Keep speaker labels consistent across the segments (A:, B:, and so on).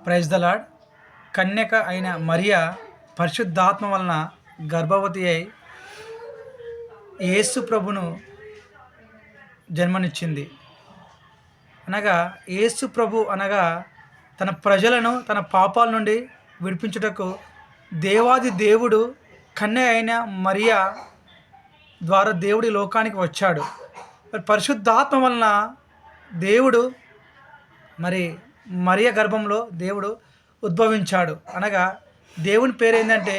A: Praise the lord. కన్యక అయిన మరియా పరిశుద్ధాత్మ వలన గర్భవతి అయి యేసు ప్రభును జన్మనిచ్చింది. అనగా యేసు ప్రభు అనగా తన ప్రజలను తన పాపాల నుండి విడిపించుటకు దేవాది దేవుడు కన్య అయిన మరియా ద్వారా దేవుడి లోకానికి వచ్చాడు. పరిశుద్ధాత్మ వలన దేవుడు మరి మరియ గర్భంలో దేవుడు ఉద్భవించాడు. అనగా దేవుని పేరు ఏంటంటే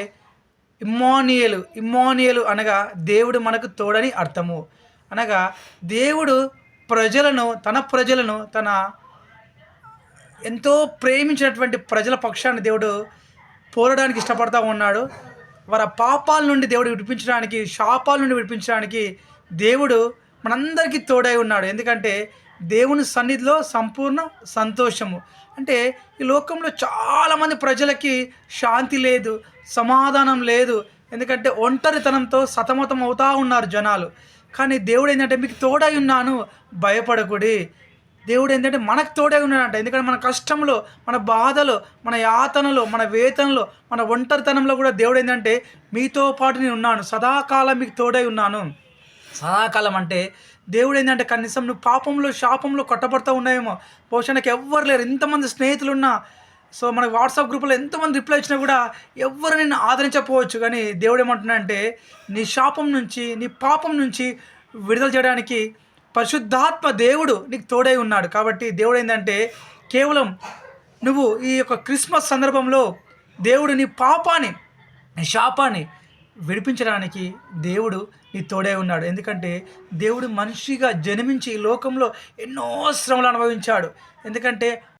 A: ఇమ్మానుయేలు. ఇమ్మానుయేలు అనగా దేవుడు మనకు తోడని అర్థము. అనగా దేవుడు ప్రజలను తన ఎంతో ప్రేమించినటువంటి ప్రజల పక్షాన్ని దేవుడు పోరాడానికి ఇష్టపడతా ఉన్నాడు. వారి పాపాల నుండి దేవుడు విడిపించడానికి, శాపాల నుండి విడిపించడానికి దేవుడు మనందరికీ తోడై ఉన్నాడు. ఎందుకంటే దేవుని సన్నిధిలో సంపూర్ణ సంతోషము. అంటే ఈ లోకంలో చాలామంది ప్రజలకి శాంతి లేదు, సమాధానం లేదు. ఎందుకంటే ఒంటరితనంతో సతమతం అవుతూ ఉన్నారు జనాలు. కానీ దేవుడు ఏంటంటే మీకు తోడై ఉన్నాను, భయపడకుడి. దేవుడు ఏంటంటే మనకు తోడై ఉన్నాడంట. ఎందుకంటే మన కష్టంలో, మన బాధలో, మన యాతనలో, మన వేతనలో, మన ఒంటరితనంలో కూడా దేవుడు ఏంటంటే మీతో పాటు నేను ఉన్నాను, సదాకాలం మీకు తోడై ఉన్నాను. సదాకాలం అంటే దేవుడు ఏంటంటే కనీసం నువ్వు పాపంలో శాపంలో కొట్టబడుతూ ఉన్నాయేమో, బహుశా నాకు ఎవ్వరు లేరు, ఎంతమంది స్నేహితులు ఉన్నా, సో మనకు వాట్సాప్ గ్రూప్లో ఎంతమంది రిప్లై ఇచ్చినా కూడా ఎవ్వరు నిన్ను ఆదరించకపోవచ్చు. కానీ దేవుడు ఏమంటున్నాడంటే నీ శాపం నుంచి, నీ పాపం నుంచి విడుదల చేయడానికి పరిశుద్ధాత్మ దేవుడు నీకు తోడై ఉన్నాడు. కాబట్టి దేవుడు ఏంటంటే కేవలం నువ్వు ఈ యొక్క క్రిస్మస్ సందర్భంలో దేవుడు నీ పాపాన్ని, నీ శాపాన్ని విడిపించడానికి దేవుడు నీ తోడే ఉన్నాడు. ఎందుకంటే దేవుడు మనిషిగా జన్మించి ఈ లోకంలో ఎన్నో శ్రమలు అనుభవించాడు. ఎందుకంటే